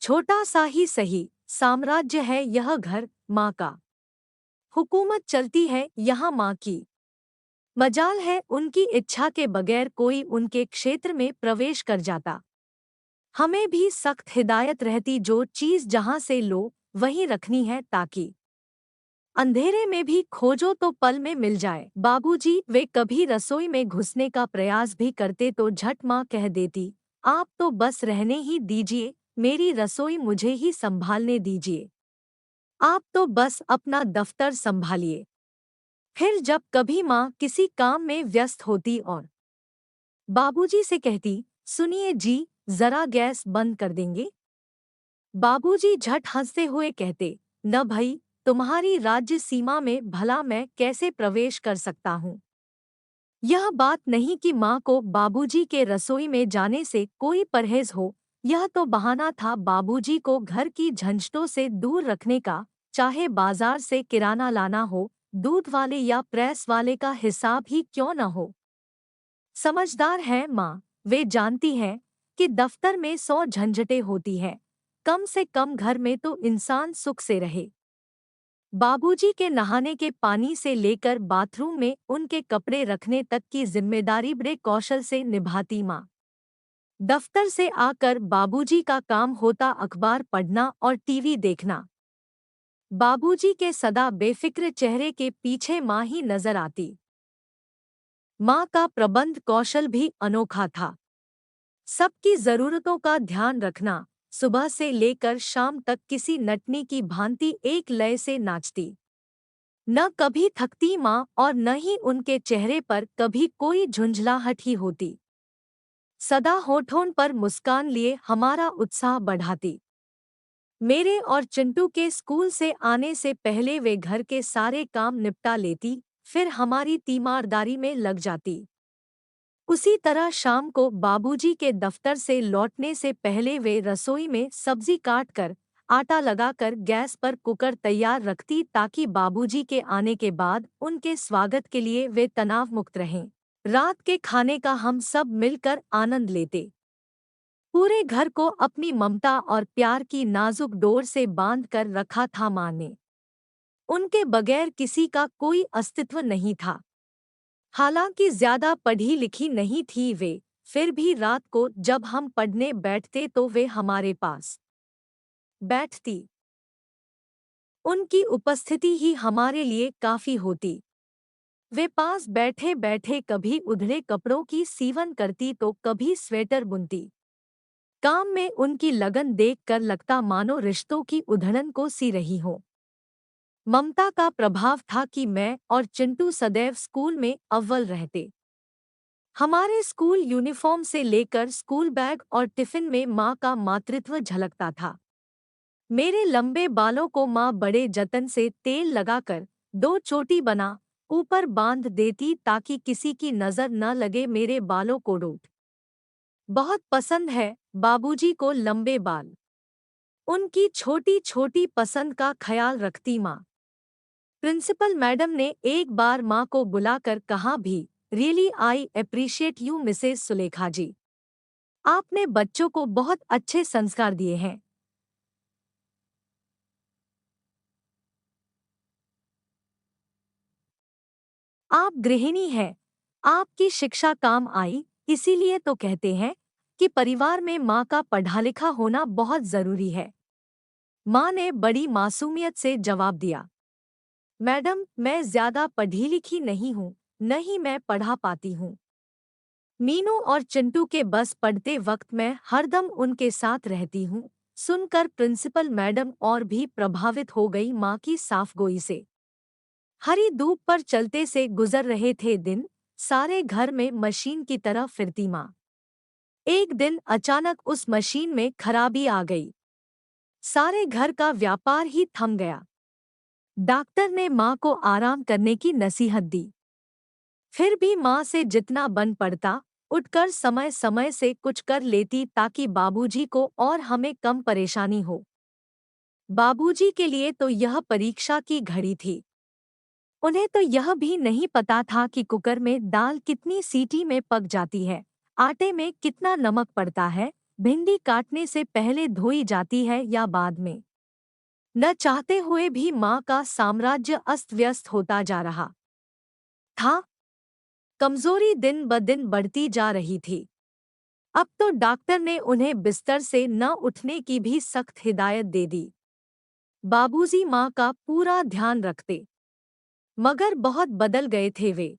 छोटा सा ही सही साम्राज्य है यह घर माँ का। हुकूमत चलती है यहाँ माँ की। मजाल है उनकी इच्छा के बगैर कोई उनके क्षेत्र में प्रवेश कर जाता। हमें भी सख्त हिदायत रहती जो चीज़ जहाँ से लो वहीं रखनी है ताकि अंधेरे में भी खोजो तो पल में मिल जाए। बाबूजी वे कभी रसोई में घुसने का प्रयास भी करते तो झट माँ कह देती, आप तो बस रहने ही दीजिए, मेरी रसोई मुझे ही संभालने दीजिए। आप तो बस अपना दफ्तर संभालिए। फिर जब कभी माँ किसी काम में व्यस्त होती और बाबूजी से कहती, सुनिए जी, जरा गैस बंद कर देंगे। बाबूजी झट हंसते हुए कहते, न भई, तुम्हारी राज्य सीमा में भला मैं कैसे प्रवेश कर सकता हूँ। यह बात नहीं कि माँ को बाबूजी के रसोई में जाने से कोई परहेज हो, यह तो बहाना था बाबूजी को घर की झंझटों से दूर रखने का, चाहे बाजार से किराना लाना हो, दूध वाले या प्रेस वाले का हिसाब ही क्यों न हो। समझदार है माँ, वे जानती है कि दफ्तर में 100 झंझटें होती है, कम से कम घर में तो इंसान सुख से रहे। बाबूजी के नहाने के पानी से लेकर बाथरूम में उनके कपड़े रखने तक की जिम्मेदारी बड़े कौशल से निभाती माँ। दफ्तर से आकर बाबूजी का काम होता अखबार पढ़ना और टीवी देखना। बाबूजी के सदा बेफिक्र चेहरे के पीछे माँ ही नजर आती। माँ का प्रबंध कौशल भी अनोखा था। सबकी जरूरतों का ध्यान रखना, सुबह से लेकर शाम तक किसी नटनी की भांति एक लय से नाचती। न कभी थकती माँ और न ही उनके चेहरे पर कभी कोई झुंझलाहट ही होती। सदा होठों पर मुस्कान लिए हमारा उत्साह बढ़ाती। मेरे और चिंटू के स्कूल से आने से पहले वे घर के सारे काम निपटा लेती, फिर हमारी तीमारदारी में लग जाती। उसी तरह शाम को बाबूजी के दफ्तर से लौटने से पहले वे रसोई में सब्जी काट कर आटा लगाकर गैस पर कुकर तैयार रखती ताकि बाबूजी के आने के बाद उनके स्वागत के लिए वे तनाव मुक्त रहें। रात के खाने का हम सब मिलकर आनंद लेते। पूरे घर को अपनी ममता और प्यार की नाजुक डोर से बांध कर रखा था माँ ने। उनके बगैर किसी का कोई अस्तित्व नहीं था। हालांकि ज्यादा पढ़ी लिखी नहीं थी वे, फिर भी रात को जब हम पढ़ने बैठते तो वे हमारे पास बैठती। उनकी उपस्थिति ही हमारे लिए काफी होती। वे पास बैठे बैठे कभी उधड़े कपड़ों की सीवन करती तो कभी स्वेटर बुनती। काम में उनकी लगन देखकर लगता मानो रिश्तों की उधड़न को सी रही हो। ममता का प्रभाव था कि मैं और चिंटू सदैव स्कूल में अव्वल रहते। हमारे स्कूल यूनिफॉर्म से लेकर स्कूल बैग और टिफिन में माँ का मातृत्व झलकता था। मेरे लंबे बालों को माँ बड़े जतन से तेल लगाकर 2 चोटी बना ऊपर बांध देती ताकि किसी की नजर न लगे मेरे बालों को। रूठ बहुत पसंद है बाबूजी को लंबे बाल। उनकी छोटी छोटी पसंद का ख्याल रखती माँ। प्रिंसिपल मैडम ने एक बार माँ को बुलाकर कहा भी, really I appreciate you Mrs Sulekha ji, आपने बच्चों को बहुत अच्छे संस्कार दिए हैं। आप गृहिणी हैं, आपकी शिक्षा काम आई, इसीलिए तो कहते हैं कि परिवार में माँ का पढ़ा लिखा होना बहुत जरूरी है। माँ ने बड़ी मासूमियत से जवाब दिया, मैडम मैं ज्यादा पढ़ी लिखी नहीं हूँ, न ही मैं पढ़ा पाती हूँ। मीनू और चिंटू के बस पढ़ते वक्त मैं हरदम उनके साथ रहती हूँ। सुनकर प्रिंसिपल मैडम और भी प्रभावित हो गई माँ की साफगोई से। हरी धूप पर चलते से गुजर रहे थे दिन, सारे घर में मशीन की तरह फिरती माँ। एक दिन अचानक उस मशीन में खराबी आ गई। सारे घर का व्यापार ही थम गया। डॉक्टर ने माँ को आराम करने की नसीहत दी। फिर भी माँ से जितना बन पड़ता, उठकर समय समय से कुछ कर लेती ताकि बाबूजी को और हमें कम परेशानी हो। बाबूजी के लिए तो यह परीक्षा की घड़ी थी। उन्हें तो यह भी नहीं पता था कि कुकर में दाल कितनी सीटी में पक जाती है, आटे में कितना नमक पड़ता है, भिंडी काटने से पहले धोई जाती है या बाद में? न चाहते हुए भी माँ का साम्राज्य अस्त व्यस्त होता जा रहा था। कमजोरी दिन ब दिन बढ़ती जा रही थी। अब तो डॉक्टर ने उन्हें बिस्तर से न उठने की भी सख्त हिदायत दे दी। बाबूजी माँ का पूरा ध्यान रखते, मगर बहुत बदल गए थे वे।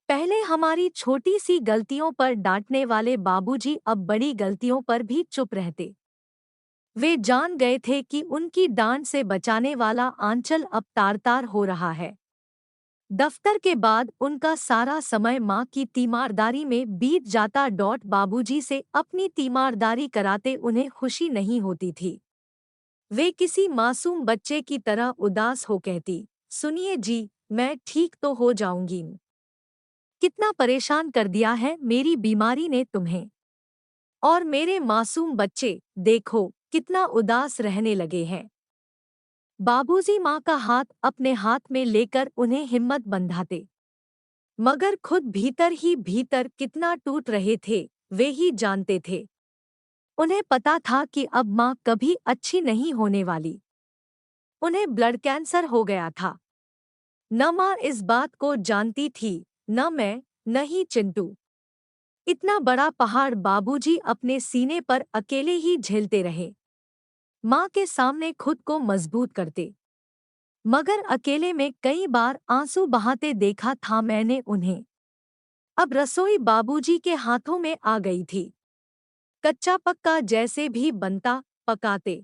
पहले हमारी छोटी सी गलतियों पर डांटने वाले बाबूजी अब बड़ी गलतियों पर भी चुप रहते। वे जान गए थे कि उनकी डांट से बचाने वाला आंचल अब तार-तार हो रहा है। दफ्तर के बाद उनका सारा समय माँ की तीमारदारी में बीत जाता। बाबूजी से अपनी तीमारदारी कराते उन्हें खुशी नहीं होती थी। वे किसी मासूम बच्चे की तरह उदास हो कहती, सुनिए जी, मैं ठीक तो हो जाऊंगी। कितना परेशान कर दिया है मेरी बीमारी ने तुम्हें। और मेरे मासूम बच्चे, देखो कितना उदास रहने लगे हैं। बाबूजी माँ का हाथ अपने हाथ में लेकर उन्हें हिम्मत बंधाते, मगर खुद भीतर ही भीतर कितना टूट रहे थे वे ही जानते थे। उन्हें पता था कि अब माँ कभी अच्छी नहीं होने वाली। उन्हें ब्लड कैंसर हो गया था। न माँ इस बात को जानती थी, न मैं, न ही चिंटू। इतना बड़ा पहाड़ बाबूजी अपने सीने पर अकेले ही झेलते रहे। माँ के सामने खुद को मजबूत करते, मगर अकेले में कई बार आंसू बहाते देखा था मैंने उन्हें। अब रसोई बाबूजी के हाथों में आ गई थी। कच्चा पक्का जैसे भी बनता, पकाते।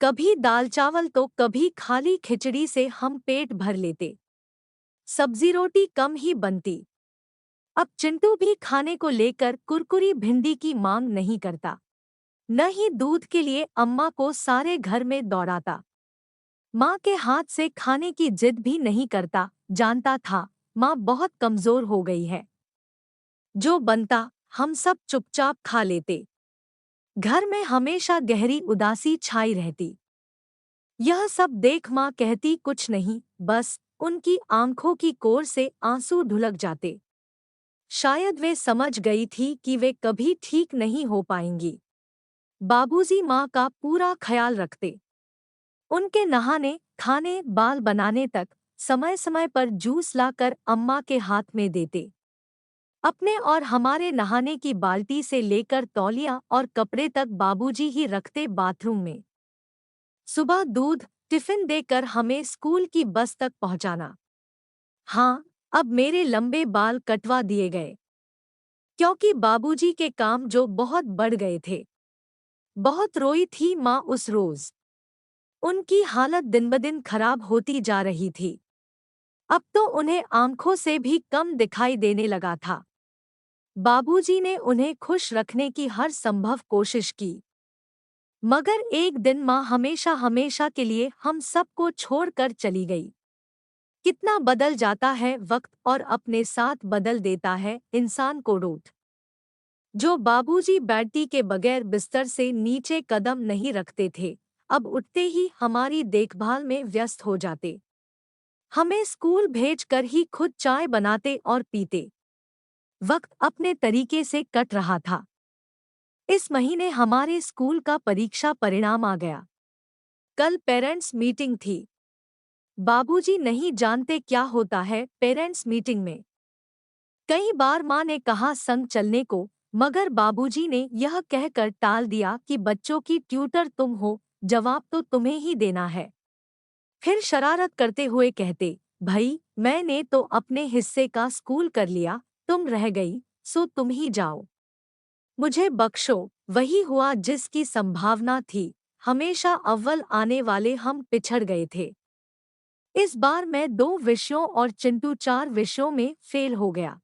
कभी दाल चावल तो कभी खाली खिचड़ी से हम पेट भर लेते। सब्जी रोटी कम ही बनती। अब चिंटू भी खाने को लेकर कुरकुरी भिंडी की मांग नहीं करता, न ही दूध के लिए अम्मा को सारे घर में दौड़ाता। माँ के हाथ से खाने की जिद भी नहीं करता, जानता था माँ बहुत कमजोर हो गई है। जो बनता हम सब चुपचाप खा लेते। घर में हमेशा गहरी उदासी छाई रहती। यह सब देख माँ कहती कुछ नहीं, बस उनकी आंखों की कोर से आंसू ढुलक जाते। शायद वे समझ गई थी कि वे कभी ठीक नहीं हो पाएंगी। बाबूजी माँ का पूरा ख्याल रखते। उनके नहाने, खाने, बाल बनाने तक समय समय पर जूस लाकर अम्मा के हाथ में देते। अपने और हमारे नहाने की बाल्टी से लेकर तौलिया और कपड़े तक बाबूजी ही रखते बाथरूम में। सुबह दूध, टिफिन देकर हमें स्कूल की बस तक पहुंचाना। हाँ, अब मेरे लंबे बाल कटवा दिए गए, क्योंकि बाबूजी के काम जो बहुत बढ़ गए थे। बहुत रोई थी माँ उस रोज। उनकी हालत दिन-ब-दिन खराब होती जा रही थी। अब तो उन्हें आंखों से भी कम दिखाई देने लगा था। बाबूजी ने उन्हें खुश रखने की हर संभव कोशिश की, मगर एक दिन माँ हमेशा हमेशा के लिए हम सबको छोड़कर चली गई। कितना बदल जाता है वक्त और अपने साथ बदल देता है इंसान को रूठ। जो बाबूजी बैठती के बगैर बिस्तर से नीचे कदम नहीं रखते थे, अब उठते ही हमारी देखभाल में व्यस्त हो जाते। हमें स्कूल भेजकर ही खुद चाय बनाते और पीते। वक्त अपने तरीके से कट रहा था। इस महीने हमारे स्कूल का परीक्षा परिणाम आ गया। कल पेरेंट्स मीटिंग थी। बाबूजी नहीं जानते क्या होता है पेरेंट्स मीटिंग में। कई बार माँ ने कहा संग चलने को, मगर बाबूजी ने यह कहकर टाल दिया कि बच्चों की ट्यूटर तुम हो, जवाब तो तुम्हें ही देना है। फिर शरारत करते हुए कहते, भाई मैंने तो अपने हिस्से का स्कूल कर लिया, तुम रह गई, सो तुम ही जाओ। मुझे बख्शो, वही हुआ जिसकी संभावना थी। हमेशा अव्वल आने वाले हम पिछड़ गए थे। इस बार मैं 2 विषयों और चिंटू 4 विषयों में फेल हो गया।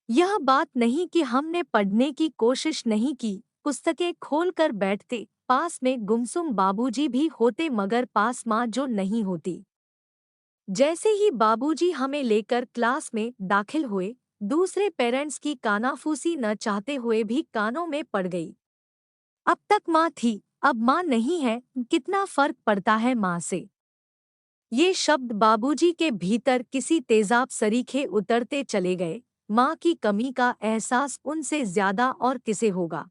यह बात नहीं कि हमने पढ़ने की कोशिश नहीं की, पुस्तकें खोलकर बैठते, पास में गुमसुम बाबूजी भी होते मगर पास माँ जो नहीं होती। जैसे ही बाबूजी हमें लेकर क्लास में दाखिल हुए, दूसरे पेरेंट्स की कानाफूसी न चाहते हुए भी कानों में पड़ गई। अब तक माँ थी, अब माँ नहीं है, कितना फर्क पड़ता है माँ से। ये शब्द बाबूजी के भीतर किसी तेजाब सरीखे उतरते चले गए। माँ की कमी का एहसास उनसे ज्यादा और किसे होगा।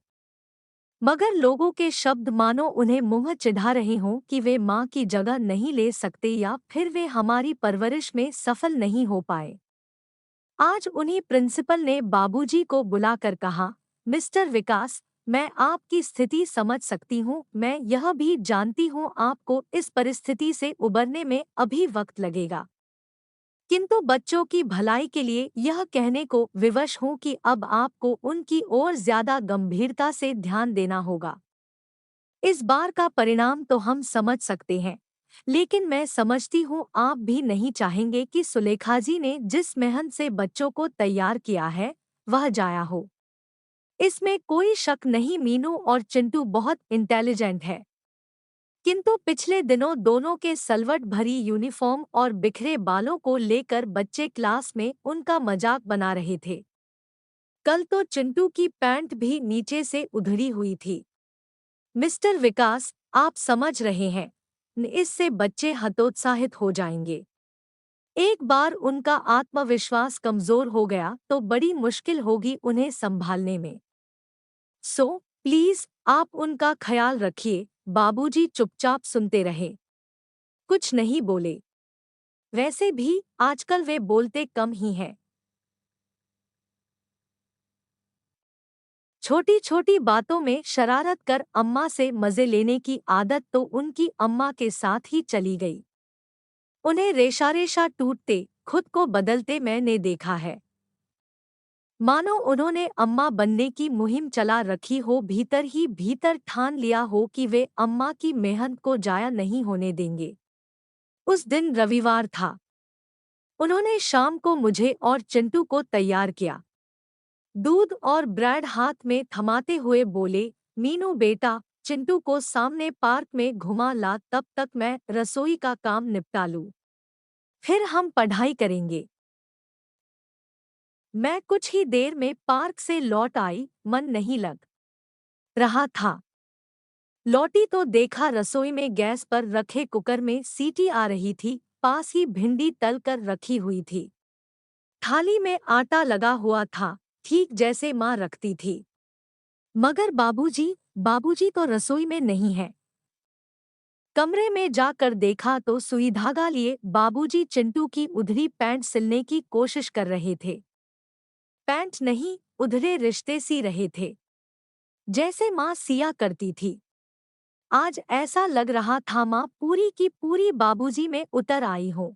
मगर लोगों के शब्द मानो उन्हें मुंह चिढ़ा रहे हों कि वे माँ की जगह नहीं ले सकते या फिर वे हमारी परवरिश में सफल नहीं हो पाए। आज उन्हीं प्रिंसिपल ने बाबूजी को बुलाकर कहा, मिस्टर विकास, मैं आपकी स्थिति समझ सकती हूँ, मैं यह भी जानती हूँ आपको इस परिस्थिति से उबरने में अभी वक्त लगेगा। किंतु बच्चों की भलाई के लिए यह कहने को विवश हूँ कि अब आपको उनकी ओर ज्यादा गंभीरता से ध्यान देना होगा। इस बार का परिणाम तो हम समझ सकते हैं, लेकिन मैं समझती हूँ आप भी नहीं चाहेंगे कि सुलेखा जी ने जिस मेहनत से बच्चों को तैयार किया है वह जाया हो। इसमें कोई शक नहीं, मीनू और चिंटू बहुत इंटेलिजेंट है। किंतु पिछले दिनों दोनों के सलवट भरी यूनिफॉर्म और बिखरे बालों को लेकर बच्चे क्लास में उनका मजाक बना रहे थे। कल तो चिंटू की पैंट भी नीचे से उधड़ी हुई थी। मिस्टर विकास, आप समझ रहे हैं, इससे बच्चे हतोत्साहित हो जाएंगे। एक बार उनका आत्मविश्वास कमजोर हो गया तो बड़ी मुश्किल होगी उन्हें संभालने में। सो प्लीज आप उनका ख्याल रखिए। बाबूजी चुपचाप सुनते रहे, कुछ नहीं बोले। वैसे भी आजकल वे बोलते कम ही हैं। छोटी छोटी बातों में शरारत कर अम्मा से मजे लेने की आदत तो उनकी अम्मा के साथ ही चली गई। उन्हें रेशा टूटते, खुद को बदलते मैंने देखा है। मानो उन्होंने अम्मा बनने की मुहिम चला रखी हो, भीतर ही भीतर ठान लिया हो कि वे अम्मा की मेहनत को जाया नहीं होने देंगे। उस दिन रविवार था। उन्होंने शाम को मुझे और चिंटू को तैयार किया। दूध और ब्रेड हाथ में थमाते हुए बोले, मीनू बेटा, चिंटू को सामने पार्क में घुमा ला, तब तक मैं रसोई का काम निपटा लूं। फिर हम पढ़ाई करेंगे। मैं कुछ ही देर में पार्क से लौट आई, मन नहीं लग रहा था। लौटी तो देखा रसोई में गैस पर रखे कुकर में सीटी आ रही थी, पास ही भिंडी तल कर रखी हुई थी। थाली में आटा लगा हुआ था, ठीक जैसे माँ रखती थी। मगर बाबूजी तो रसोई में नहीं है। कमरे में जाकर देखा तो सुई धागा लिए बाबूजी चिंटू की उधरी पैंट सिलने की कोशिश कर रहे थे। पैंट नहीं, उधरे रिश्ते सी रहे थे, जैसे माँ सिया करती थी। आज ऐसा लग रहा था माँ पूरी की पूरी बाबूजी में उतर आई हो।